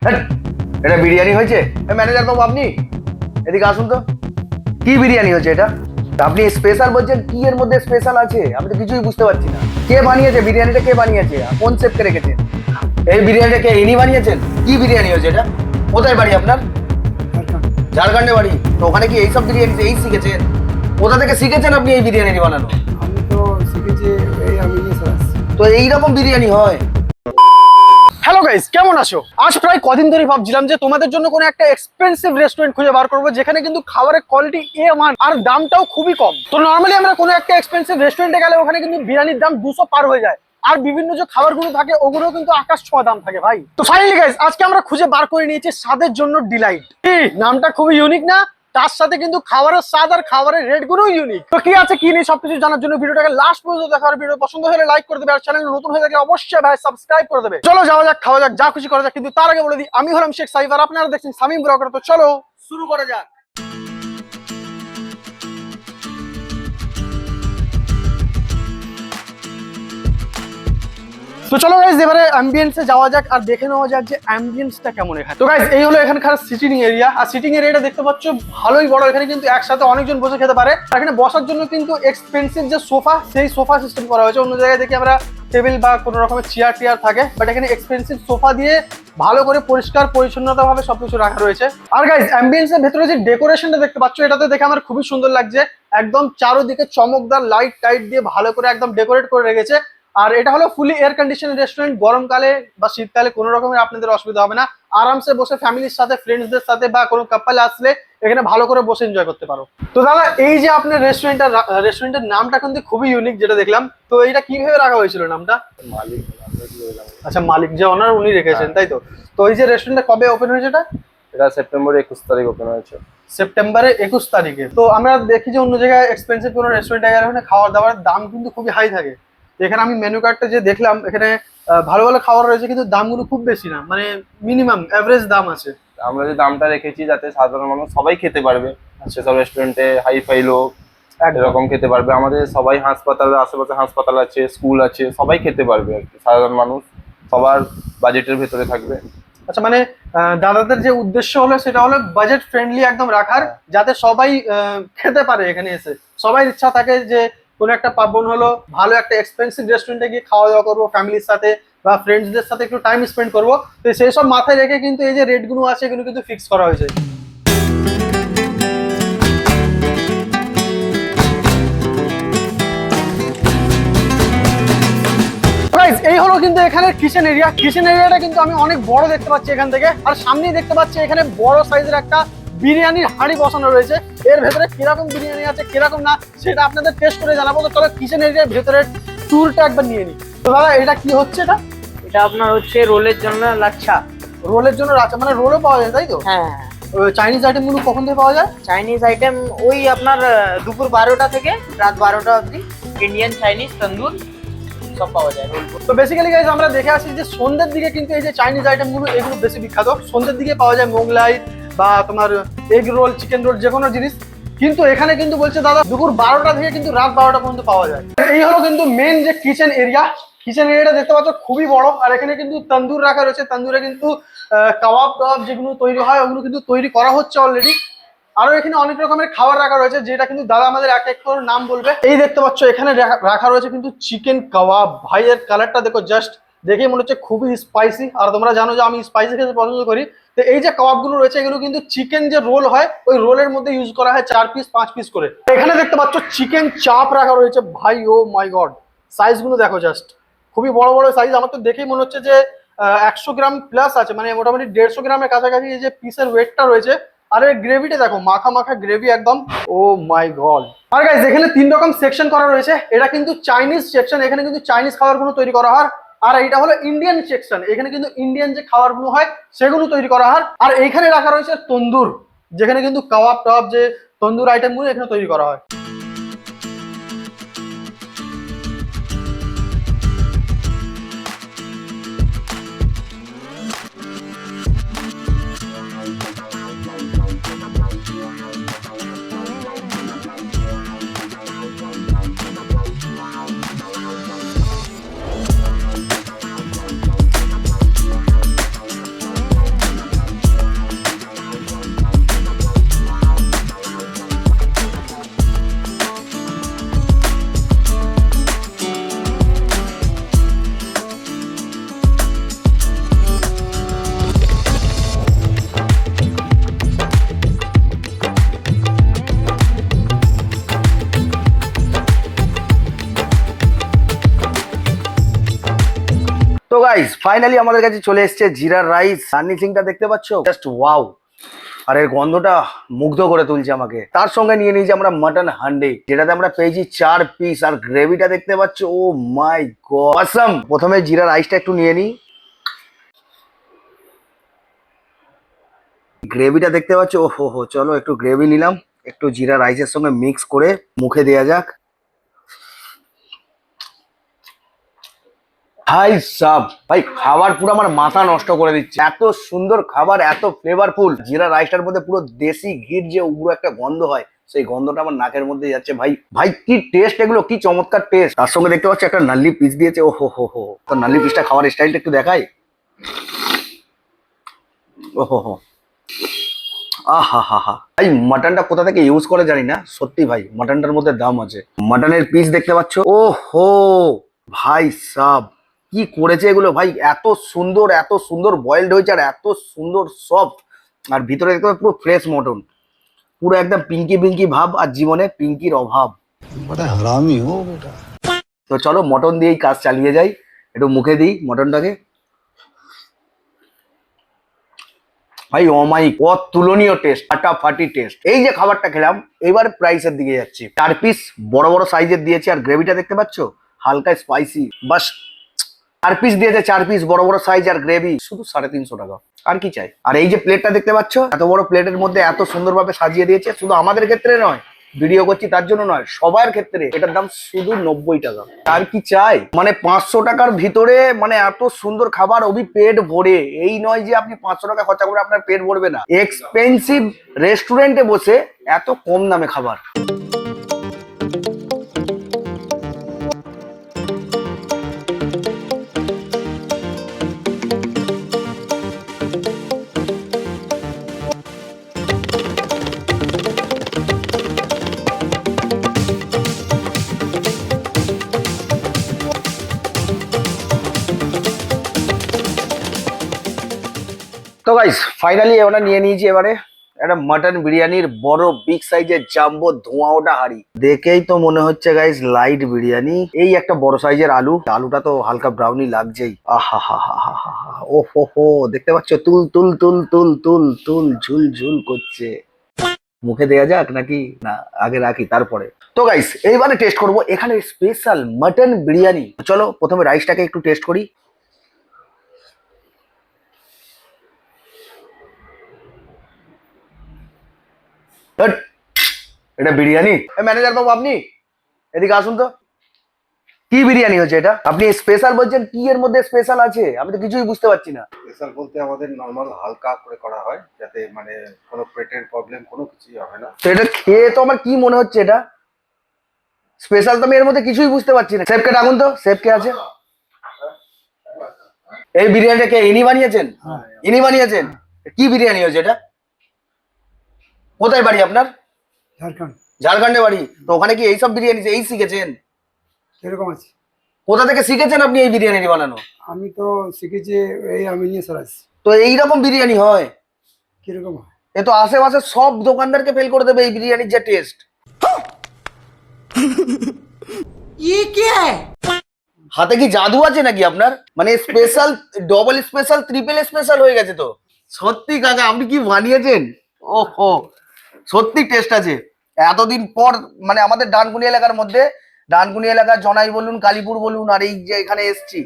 এটা বিরিয়ানি হয়েছে? ম্যানেজার বাবু আপনি এদিকে আসুন তো। কি বিরিয়ানি হয়েছে এটা? আপনি স্পেশাল বলছেন, কি এর মধ্যে স্পেশাল আছে? আমি তো কিছুই বুঝতে পারছি না। কে বানিয়েছে বিরিয়ানিটা? কে বানিয়েছে? কোন শেফকে রেখেছে? এই বিরিয়ানিটা কে ইনি বানিয়েছেন? কি বিরিয়ানি হয়েছে এটা? কোথায় বাড়ি আপনার? ঝাড়খণ্ডে বাড়ি। তো ওখানে কি এইসব বিরিয়ানি এই শিখেছেন? কোথা থেকে শিখেছেন আপনি এই বিরিয়ানি বানানো? আমি তো শিখেছি এই আমি তো এইরকম বিরিয়ানি হয়? হ্যালো গাইস, কেমন আছো? আজ প্রায় কদিন ধরে ভাবছিলাম যে তোমাদের জন্য কোনো একটা এক্সপেন্সিভ রেস্টুরেন্ট খুঁজে বার করবো যেখানে কিন্তু খাবারের কোয়ালিটি মান আর দামটাও খুবই কম। তো নর্মালি আমরা কোনো একটা এক্সপেন্সিভ রেস্টুরেন্টে গেলে ওখানে কিন্তু বিরিয়ানির দাম 200 পার হয়ে যায়, আর বিভিন্ন যে খাবারগুলো থাকে ওগুলো কিন্তু আকাশ ছোঁয়া দাম থাকে ভাই। তো ফাইনালি গাইস, আজকে আমরা খুঁজে বার করে নিয়েছি স্বাদের জন্য ডিলাইট। নামটা খুবই ইউনিক না? তার সাথে কিন্তু খাবারের স্বাদ আর খাবারের রেট গুলো ইউনিক। তো কি আছে কি নেই সবকিছু জানার জন্য ভিডিওটাকে লাস্ট পর্যন্ত দেখার। ভিডিও পছন্দ হলে লাইক করে দেবে, আর চ্যানেল নতুন হয়ে থাকলে অবশ্যই ভাই সাবস্ক্রাইব করে দেবে। চলো যাওয়া যাক, খাওয়া যাক, যা খুশি করা যাক। কিন্তু তার আগে বলে দিই, আমি হলাম শেখ সাইফ আর আপনারা দেখছেন শামীম ব্লগার। তো চলো শুরু করা যাক। তো চলো গাইজ এবারে অ্যাম্বিয়েন্সে যাওয়া যাক আর দেখে নেওয়া যাক যে অ্যাম্বিয়েন্সটা কেমন এখানে। তো গাইজ এই হলো এখানকার সিটিং এরিয়া, আর সিটিং এরিয়াটা দেখতে পাচ্ছ ভালোই বড়। এখানে কিন্তু একসাথে অনেকজন বসে খেতে পারে। এখানে বসার জন্য কিন্তু এক্সপেন্সিভ যে সোফা, সেই সোফা সিস্টেম করা হয়েছে। অন্য জায়গায় দেখি আমরা টেবিল বা কোনো রকমের চেয়ার টিয়ার থাকে, বাট এখানে এক্সপেন্সিভ সোফা দিয়ে ভালো করে পরিষ্কার পরিচ্ছন্নতা ভাবে সবকিছু রাখা রয়েছে। আর গাইজ অ্যাম্বিয়েন্সের ভেতরে যে ডেকোরেশনটা দেখতে পাচ্ছ, এটাতে দেখে আমার খুবই সুন্দর লাগছে। একদম চারোদিকে চমকদার লাইট টাইট দিয়ে ভালো করে একদম ডেকোরেট করে রেখেছে। আর এটা হলো ফুলি এয়ার কন্ডিশন রেস্টুরেন্ট। গরমকালে বা শীতকালে কোনো রকমের আপনাদের অসুবিধা হবে না। আরামসে বসে ফ্যামিলির সাথে, ফ্রেন্ডসদের সাথে বা কোনো কাপল আসলে এখানে ভালো করে বসে এনজয় করতে পারো। তো দাদা, এই যে আপনার রেস্টুরেন্টের নামটা কিন্তু খুবই ইউনিক যেটা দেখলাম। তো এইটা কিভাবে রাখা হয়েছিল নামটা? মালিক। আচ্ছা, মালিক যে ওনার উনি রেখেছেন, তাই তো? তো এই যে রেস্টুরেন্টটা কবে ওপেন হয়েছে? এটা সেপ্টেম্বর 21 তারিখ ওপেন হয়েছে। সেপ্টেম্বরে 21 তারিখে। তো আমরা দেখি যে অন্য জায়গায় এক্সপেন্সিভ কোনো রেস্টুরেন্টে গেলে ওখানে খাওয়ার দাওয়ার দাম কিন্তু খুবই হাই থাকে। এখানে আমি মেনু কার্ডটা যে দেখলাম, এখানে ভালো ভালো খাবার রয়েছে কিন্তু দামগুলো খুব বেশি না, মানে মিনিমাম এভারেজ দাম আছে। আমরা যে দামটা রেখেছি যাতে সাধারণ মানুষ সবাই খেতে পারবে, সেসব রেস্টুরেন্টে হাই ফাই লোক এরকম খেতে পারবে। আমাদের সবাই হাসপাতাল, আশেপাশে হাসপাতাল আছে, স্কুল আছে, সবাই খেতে পারবে আর কি। সাধারণ মানুষ সবার বাজেটের ভেতরে থাকবে। আচ্ছা, মানে দাদাদের যে উদ্দেশ্য হলো সেটা হলো বাজেট ফ্রেন্ডলি একদম রাখার, যাতে সবাই খেতে পারে এখানে এসে। সবাই ইচ্ছা থাকে যে কোনো একটা পার্বণ হলো, ভালো একটা এক্সপেন্সিভ রেস্টুরেন্টে গিয়ে খাওয়া দাওয়া করবো ফ্যামিলির সাথে বা ফ্রেন্ডসদের সাথে একটু টাইম স্পেন্ড করবো। তো সেই সব মাথায় রেখে কিন্তু এই যে রেটগুলো আছে এগুলো কিন্তু ফিক্স করা হয়েছে। এই হলো কিন্তু এখানে কিচেন এরিয়া। কিচেন এরিয়াটা কিন্তু আমি অনেক বড় দেখতে পাচ্ছি এখান থেকে। আর সামনেই দেখতে পাচ্ছি এখানে বড় সাইজের একটা বিরিয়ানির হাঁড়ি বসানো রয়েছে। এর ভেতরে কিরকম বিরিয়ানি আছে কিরকম না সেটা আপনাদের টেস্ট করে জানাবো। তো চলো কিচেন এরিয়ার ভেতরের ট্যুরটা একবার নিয়ে নিই। তো দাদা, এটা কি হচ্ছে? এটা আপনার হচ্ছে রোলের জন্য লাচ্ছা। রোলের জন্য লাচ্ছা, মানে রোলও পাওয়া যায় তাই তো? হ্যাঁ। চাইনিজ আইটেম গুলো কখন থেকে পাওয়া যায়? চাইনিজ আইটেম ওই আপনার দুপুর 12টা থেকে রাত 12টা অবধি ইন্ডিয়ান, চাইনিজ, তন্দুর সব পাওয়া যায়। তো বেসিক্যালি গাইজ আমরা দেখে আসি যে সন্ধ্যের দিকে কিন্তু এই যে চাইনিজ আইটেম গুলো এগুলো বেশি বিখ্যাত। সন্ধ্যের দিকে পাওয়া যায় মোগলাই বা তোমার এগ রোল, চিকেন রোল, যে কোনো জিনিস। কিন্তু এখানে কিন্তু বলছে দাদা দুপুর 12টা থেকে কিন্তু রাত 12টা পর্যন্ত পাওয়া যায়। এই হলো কিন্তু মেন যে কিচেন এরিয়া। কিচেন এরিয়াটা দেখতে পাচ্ছ খুবই বড়। আর এখানে কিন্তু তন্দুর রাখা রয়েছে। তন্দুরে কিন্তু কাবাব টাবাব যেগুলো তৈরি হয় ওগুলো কিন্তু তৈরি করা হচ্ছে অলরেডি। আরো এখানে অনেক রকমের খাবার রাখা রয়েছে, যেটা কিন্তু দাদা আমাদের এক এক করে নাম বলবে। এই দেখতে পাচ্ছ এখানে রাখা রয়েছে কিন্তু চিকেন কাবাব। ভাই এর কালারটা দেখো, জাস্ট দেখেই মনে হচ্ছে খুবই স্পাইসি। আর তোমরা জানো যে আমি স্পাইসি খেতে পছন্দ করি। তো এই যে কাবাবগুলো রয়েছে এগুলো কিন্তু চিকেন যে রোল হয় ওই রোলের মধ্যে ইউজ করা হয় 4 পিস 5 পিস করে। এখানে দেখতে পাচ্ছ চিকেন চাপ রাখা রয়েছে। ভাই ও মাই গড, সাইজ গুলো দেখো, জাস্ট খুবই বড় বড় সাইজ। আমার তো দেখেই মনে হচ্ছে যে 100 গ্রাম প্লাস আছে, মানে মোটামুটি 150 গ্রামের কাছাকাছি এই যে পিসের ওয়েটটা রয়েছে। আর এর গ্রেভিটা দেখো, মাখা মাখা গ্রেভি একদম। ও মাই গড। আর গাইস এখানে 3 রকম সেকশন করা রয়েছে। এটা কিন্তু চাইনিজ সেকশন, এখানে কিন্তু চাইনিজ খাবারগুলো তৈরি করা হয়। আর এটা হলো ইন্ডিয়ান সেকশন, এখানে কিন্তু ইন্ডিয়ান যে খাবারগুলো হয় সেগুলো তৈরি করা হয়। আর এইখানে রাখা রয়েছে তন্দুর, যেখানে কিন্তু কাবাব টাবাব যে তন্দুর আইটেমগুলো এখানে তৈরি করা হয়। গাইস ফাইনালি আমাদের কাছে চলে এসেছে জিরা রাইস গার্নিশিংটা দেখতে পাচ্ছ, জাস্ট ওয়াও। আর এর গন্ধটা মুগ্ধ করে তুলছে আমাকে। তার সঙ্গে নিয়ে নিয়েছি আমরা মাটন হান্ডি, যেটাতে আমরা পেয়েছি 4 পিস। আর গ্রেভিটা দেখতে পাচ্ছ, ও মাই গড অসাম। প্রথমে জিরা রাইসটা একটু নিয়ে নিই। গ্রেভিটা দেখতে পাচ্ছ, ও হো, চলো একটু গ্রেভি নিলাম, একটু জিরা রাইসের সঙ্গে মিক্স করে মুখে দেওয়া যাক। হাই সাব ভাই, খাবার পুরো আমার মাথা নষ্ট করে দিচ্ছে। এত সুন্দর খাবার, এত ফ্লেভারফুল। জিরা রাইসটার মধ্যে পুরো দেশি ঘির যে উগ্র একটা গন্ধ হয়, সেই গন্ধটা আমার নাকের মধ্যে যাচ্ছে। ভাই ভাই কি টেস্ট এগুলো, কি চমৎকার টেস্ট। তার সঙ্গে দেখতে পাচ্ছি একটা নাল্লি পিস দিয়েছে, ও হো। তো নাল্লি পিসটা খাওয়ার স্টাইলটা একটু দেখাই। ও হো, আহা ভাই, মাটনটা কোথা থেকে ইউজ করে জানি না, সত্যি ভাই মাটনটার মধ্যে দাম আছে। মাটনের পিস দেখতে পাচ্ছ, ও হো ভাই সাব, কি করেছে এগুলো ভাই। এত সুন্দর বয়েলড হয়েছে, আর এত সুন্দর সফট। আর ভিতরে দেখতে পুরো ফ্রেশ মটন, পুরো একদম পিঙ্কি ভাব। আর জীবনে পিঙ্কির অভাব। হারামি হো বেটা। তো চলো মটন দিয়েই কাজ চালিয়ে যাই। একটু মুখে দিই মটনটাকে। ভাই অমাইক, অতুলনীয় টেস্ট, ফাটাফাটি টেস্ট। এই যে খাবারটা খেলাম, এবার প্রাইসের দিকে যাচ্ছি। 4 পিস বড় সাইজের দিয়েছি। আর গ্রেভিটা দেখতে পাচ্ছ, হালকা স্পাইসি। বাস 4 পিস দিয়েছে, 4 পিস বড় সাইজ। আর গ্রেভি শুধু 350 টাকা। আর কি চাই। আর এই যে প্লেটটা দেখতে পাচ্ছ, এত বড় প্লেটের মধ্যে এত সুন্দরভাবে সাজিয়ে দিয়েছে। শুধু আমাদের ক্ষেত্রে নয়, ভিডিও করছি তার জন্য নয়, সবার ক্ষেত্রে এটার দাম শুধু 90 টাকা। আর কি চাই। মানে 500 টাকার ভিতরে মানে এত সুন্দর খাবার, অভি পেট ভরে। এই নয় যে আপনি 500 টাকা খরচা করে আপনার পেট ভরবে না। এক্সপেন্সিভ রেস্টুরেন্টে বসে এত কম দামে খাবার। তো গাইস ফাইনালি আমরা নিয়ে নিয়েছি এবারে একটা মাটন বিরিয়ানির বড় বিগ সাইজের জাম্বো ধোঁয়া ওটা হাড়ি। দেখেই তো মনে হচ্ছে গাইস লাইট বিরিয়ানি। এই একটা বড় সাইজের আলুটা তো হালকা ব্রাউনি লাগছেই। আহা ও হো, দেখতে পাচ্ছ তুল ঝুল করছে। মুখে দেয়া যাক নাকি না আগে রাখি তারপরে। তো গাইস এইবারে টেস্ট করব এখানে স্পেশাল মাটন বিরিয়ানি। চলো প্রথমে রাইসটাকে একটু টেস্ট করি। এটা বিরিয়ানি? ম্যানেজার বাবু আপনি এদিকে আসুন তো। কি বিরিয়ানি হচ্ছে এটা? আপনি স্পেশাল বলছেন, কি এর মধ্যে স্পেশাল আছে? আমি তো কিছুই বুঝতে পারছি না। স্পেশাল বলতে আমাদের নর্মাল হালকা করে করা হয়, যাতে মানে কোনো পেটের প্রবলেম কোনো কিছুই হবে না। তো এটা খেয়ে তো আমার কি মনে হচ্ছে এটা স্পেশাল, তো আমি এর মধ্যে কিছুই বুঝতে পারছি না। শেফকে ডাকুন তো, শেফ কে আছে? এই বিরিয়ানিটা কে ইনি বানিয়েছেন? ইনি বানিয়েছেন? কি বিরিয়ানি হয়েছে এটা? কোথায় বাড়ি আপনার? ঝাড়খণ্ডে বাড়ি। তো ওখানে কি এইসব বিরিয়ানি এই শিখেছেন? কিরকম আছে? কোথা থেকে শিখেছেন আপনি এই বিরিয়ানি বানানো? আমি তো শিখেছি এই আর্মেনিয়া সারাস। তো এইরকম বিরিয়ানি হয়? কিরকম হয়? এ তো আশেপাশে সব দোকানদারকে ফেল করে দেবে এই বিরিয়ানির যে টেস্ট। হাতে কি জাদু আছে নাকি আপনার? মানে special, double special, triple special হয়ে গেছে তো। সত্যি কাকা আপনি কি বানিয়েছেন? ওহো, সত্যি টেস্ট আছে। এতদিন পর মানে আমাদের ডানকুনি এলাকার মধ্যে, ডানকুনি এলাকার জনাই বলুন, কালীপুর বলুন, আর এই যে এখানে এসছি,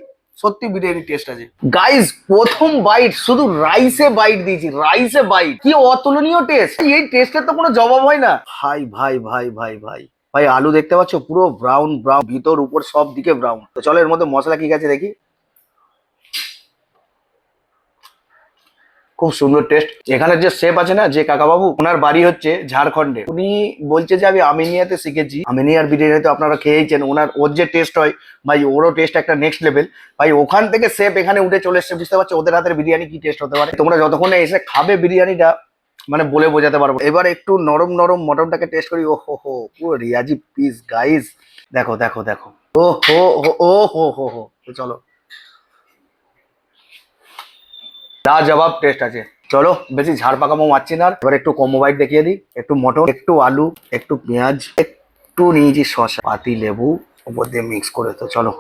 সত্যি বিরিয়ানি টেস্ট আছে। গাইস প্রথম বাইট শুধু রাইসে বাইট দিয়েছি, রাইসে বাইট, কি অতুলনীয় টেস্ট। এই টেস্টের তো কোনো জবাব হয় না। ভাই আলু দেখতে পাচ্ছ পুরো ব্রাউন, ভিতর উপর সব দিকে ব্রাউন। তো চলো এর মধ্যে মশলা কি আছে দেখি। খুব সুন্দর টেস্ট। এখানে যে শেফ আছে না, যে কাকাবাবু, ওনার বাড়ি হচ্ছে ঝাড়খণ্ডে। উনি বলছে যে আমি আমিনিয়াতে শিখেছি। আমিনিয়ার বিরিয়ানি তো আপনারা খেয়েছেন। ওর যে টেস্ট হয় ভাই, ওরও টেস্ট একটা নেক্সট লেভেল। ভাই ওখান থেকে শেফ এখানে উঠে চলে এসছে, বুঝতে পারছো ওদের হাতের বিরিয়ানি কি টেস্ট হতে পারে। তোমরা যতক্ষণে এসে খাবে বিরিয়ানিটা, মানে বলে বোঝাতে পারবো। এবার একটু নরম মটনটাকে টেস্ট করি। ও হো, পুরো রিয়াজি পিস গাইস। দেখো ও হো। তো চলো, লাজবাব টেস্ট আছে। চলো বেশি ঝাড় পাকামো মারছি না। এবার একটু কম্বো বাইট দেখিয়ে দিই। একটু মটন, একটু আলু, একটু পেঁয়াজ, একটু নিয়েছি শসা, পাতি লেবু উপর দিয়ে মিক্স করে। তো চলো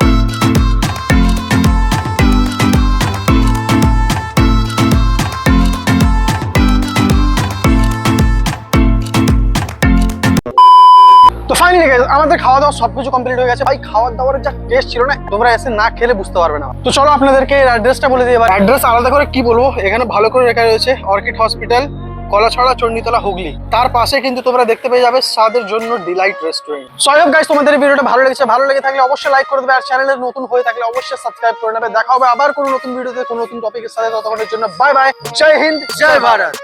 আমাদের খাওয়া দাওয়া সবকিছু কমপ্লিট হয়ে গেছে ভাই। খাওয়ার দাওয়ার যা টেস্ট ছিল না, তোমরা এসে না খেলে বুঝতে পারবে না। তো চলো আপনাদেরকে অ্যাড্রেসটা বলে দিই। অ্যাড্রেস আলাদা করে কি বলবো, এখানে ভালো করে লেখা রয়েছে অর্কিড হসপিটাল, কলাছড়া, চণ্ডীতলা, হুগলি। তার পাশে কিন্তু তোমরা দেখতে পেয়ে যাবে স্বাদের জন্য Delight Restaurant. So I hope guys তোমাদের এই ভিডিওটা ভালো লেগেছে। ভালো লেগে থাকলে অবশ্যই লাইক করে দেবে, আর চ্যানেলে নতুন হয়ে থাকলে অবশ্যই সাবস্ক্রাইব করে নেবে। দেখা হবে আবার কোনো নতুন ভিডিওতে কোনো নতুন টপিকের সাথে। ততক্ষণের জন্য বাই বাই, জয় হিন্দ, জয় ভারত।